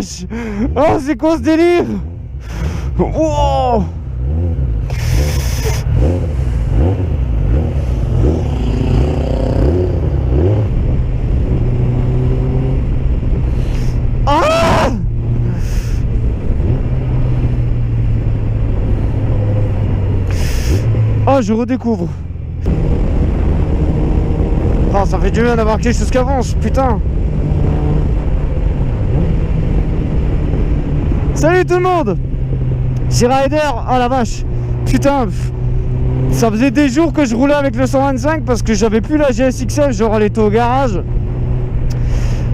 vache! Oh, c'est quoi ce délire? Wow! Ah! Oh, je redécouvre. Oh, ça fait du bien d'avoir quelque chose qui avance, putain. Salut tout le monde. C'est Rider. Oh la vache. Putain. Ça faisait des jours que je roulais avec le 125 parce que j'avais plus la GSXF, genre elle était au garage.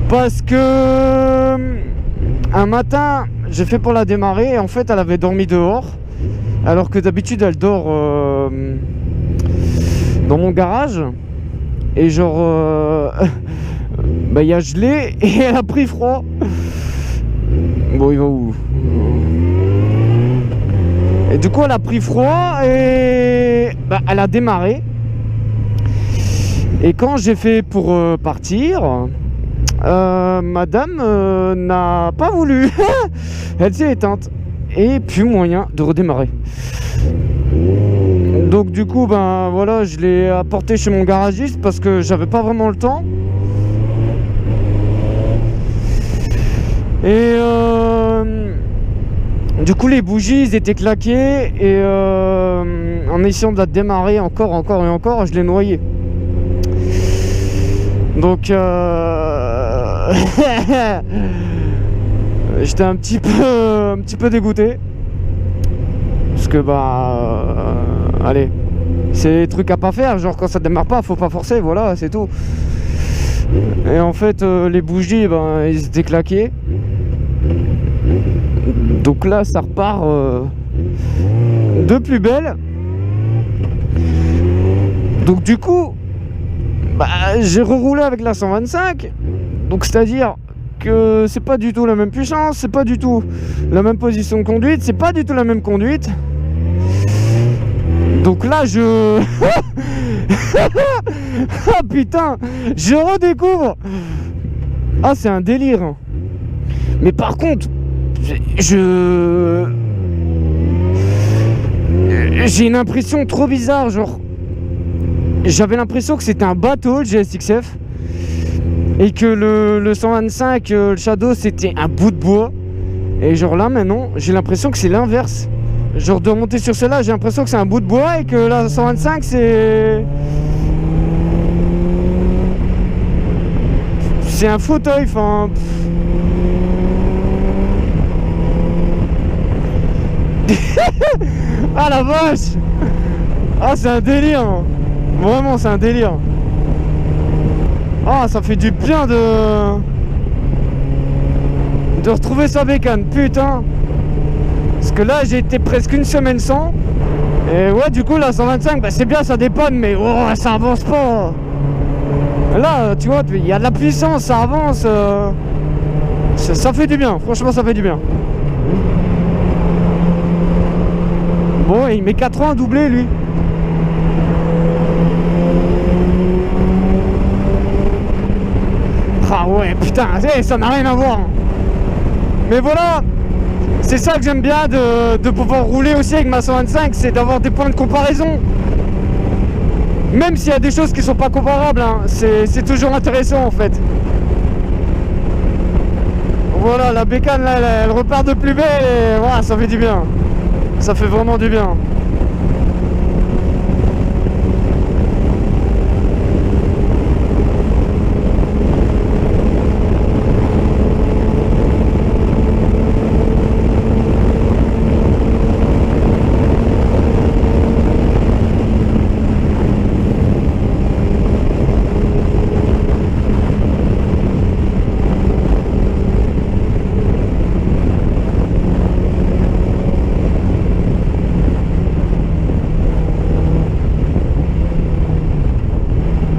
Parce que un matin, j'ai fait pour la démarrer et en fait elle avait dormi dehors. Alors que d'habitude elle dort dans mon garage. Et genre bah il y a gelé et elle a pris froid. Bon, il va où? Et du coup elle a pris froid et bah, elle a démarré. Et quand j'ai fait pour partir, madame n'a pas voulu. Elle s'est éteinte. Et plus moyen de redémarrer. Donc du coup ben voilà, je l'ai apporté chez mon garagiste parce que j'avais pas vraiment le temps. Et du coup les bougies ils étaient claquées. Et en essayant de la démarrer encore et encore, je l'ai noyée. Donc j'étais un petit peu dégoûté. Parce que bah allez, c'est des trucs à pas faire. Genre quand ça démarre pas, faut pas forcer, voilà, c'est tout. Et en fait les bougies ben, ils étaient claqués. Donc là ça repart de plus belle. Donc du coup bah, j'ai reroulé avec la 125. Donc c'est à dire que c'est pas du tout la même puissance, c'est pas du tout la même position de conduite, c'est pas du tout la même conduite. Donc là je ah putain, je redécouvre. Ah c'est un délire. Mais par contre j'ai une impression trop bizarre, genre j'avais l'impression que c'était un bateau le GSXF. Et que le 125, le Shadow, c'était un bout de bois. Et genre là, maintenant, j'ai l'impression que c'est l'inverse. Genre de remonter sur celle-là, j'ai l'impression que c'est un bout de bois. Et que la 125, c'est un fauteuil, enfin... Ah la vache! Ah c'est un délire. Vraiment, c'est un délire. Ah, ça fait du bien de retrouver sa bécane, putain. Parce que là, j'ai été presque une semaine sans. Et ouais, du coup, la 125, bah, c'est bien, ça dépanne, mais oh, ça avance pas. Là, tu vois, il y a de la puissance, ça avance. Ça fait du bien, franchement, ça fait du bien. Bon, il met 4 ans à doubler, lui. Ah ouais, putain, ça n'a rien à voir. Mais voilà, c'est ça que j'aime bien de pouvoir rouler aussi avec ma 125, c'est d'avoir des points de comparaison. Même s'il y a des choses qui sont pas comparables, hein, c'est toujours intéressant en fait. Voilà, la bécane là, elle repart de plus belle et voilà, ça fait du bien. Ça fait vraiment du bien.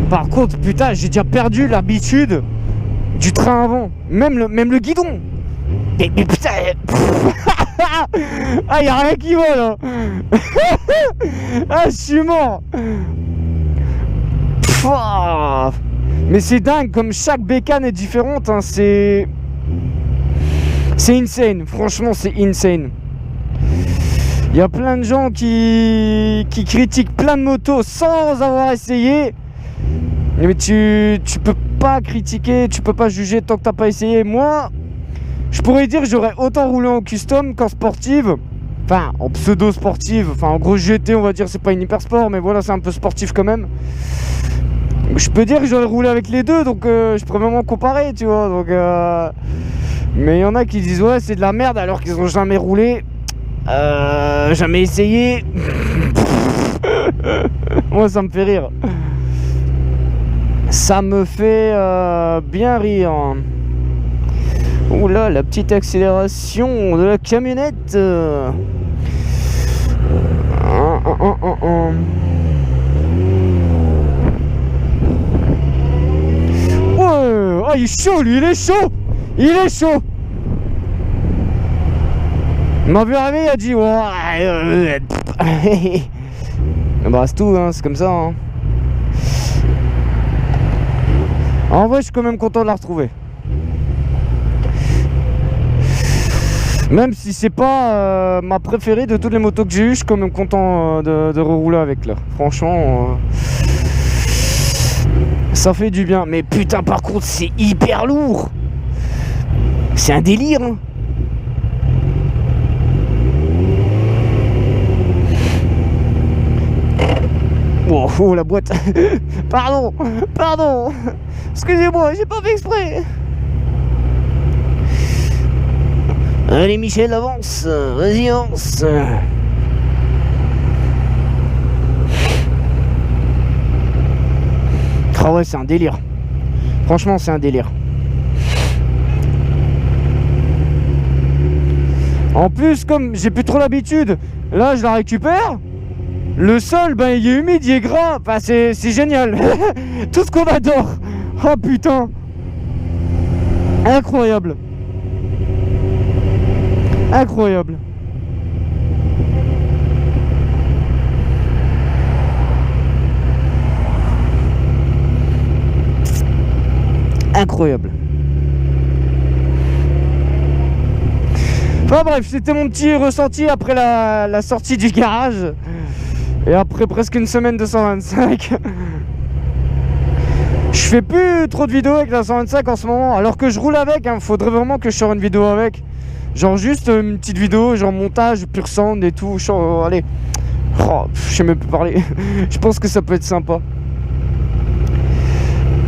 Par contre, putain, j'ai déjà perdu l'habitude du train avant. Même le guidon. Mais putain. Ah, y'a rien qui va là. Ah, je suis mort. Mais c'est dingue, comme chaque bécane est différente. Hein, c'est C'est insane, franchement c'est insane. Il y a plein de gens qui critiquent plein de motos sans avoir essayé. Mais tu peux pas critiquer, tu peux pas juger tant que t'as pas essayé. Moi, je pourrais dire que j'aurais autant roulé en custom qu'en sportive. Enfin, en pseudo-sportive. Enfin, en gros GT, on va dire, c'est pas une hyper sport, mais voilà, c'est un peu sportif quand même. Je peux dire que j'aurais roulé avec les deux, donc je pourrais vraiment comparer, tu vois. Donc, mais il y en a qui disent, ouais, c'est de la merde alors qu'ils ont jamais roulé. Jamais essayé. Moi ça me fait rire. Ça me fait bien rire. Oula, la petite accélération de la camionnette. Ouais, oh, il est chaud lui, il est chaud. Il est chaud. Il m'a vu arriver, il a dit ouais. Bah c'est tout, hein, c'est comme ça. Hein. En vrai, je suis quand même content de la retrouver. Même si c'est pas ma préférée de toutes les motos que j'ai eues, je suis quand même content de rerouler avec là. Franchement, ça fait du bien. Mais putain, par contre, c'est hyper lourd. C'est un délire. Hein. Oh la boîte. Pardon. Excusez-moi, j'ai pas fait exprès. Allez Michel, avance. Vas-y, avance. Ah ouais, c'est un délire. Franchement, c'est un délire. En plus, comme j'ai plus trop l'habitude, là je la récupère. Le sol, ben il est humide, il est gras. Enfin, c'est génial. Tout ce qu'on adore. Oh putain. Incroyable. Incroyable. Incroyable. Enfin bref, c'était mon petit ressenti après la sortie du garage. Et après presque une semaine de 125. Je fais plus trop de vidéos avec la 125 en ce moment. Alors que je roule avec, hein. Faudrait vraiment que je sorte une vidéo avec. Genre juste une petite vidéo, genre montage, pur sound et tout. Allez. Oh, je sais même plus parler. Je pense que ça peut être sympa.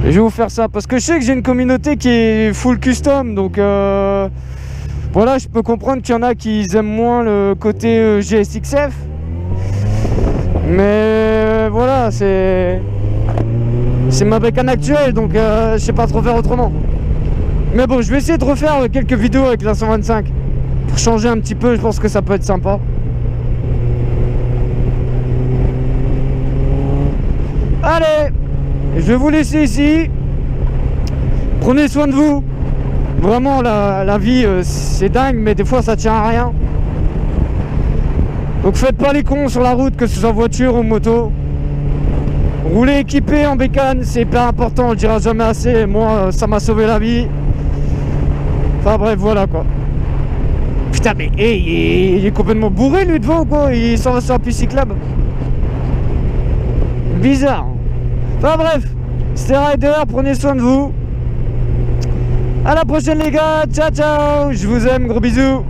Et je vais vous faire ça. Parce que je sais que j'ai une communauté qui est full custom. Donc voilà, je peux comprendre qu'il y en a qui aiment moins le côté GSXF. Mais voilà, c'est ma bécane actuelle, donc je sais pas trop faire autrement. Mais bon, je vais essayer de refaire quelques vidéos avec la 125 pour changer un petit peu, je pense que ça peut être sympa. Allez, je vais vous laisser ici. Prenez soin de vous. Vraiment, la vie, c'est dingue, mais des fois ça tient à rien. Donc faites pas les cons sur la route, que ce soit voiture ou moto. Rouler équipé en bécane, c'est hyper important, on le dira jamais assez. Moi, ça m'a sauvé la vie. Enfin bref, voilà quoi. Putain, mais hey, il est complètement bourré lui devant quoi. Il s'en va sur la piste cyclable. Bizarre. Enfin bref, c'était Rider, prenez soin de vous. À la prochaine les gars, ciao ciao, je vous aime, gros bisous.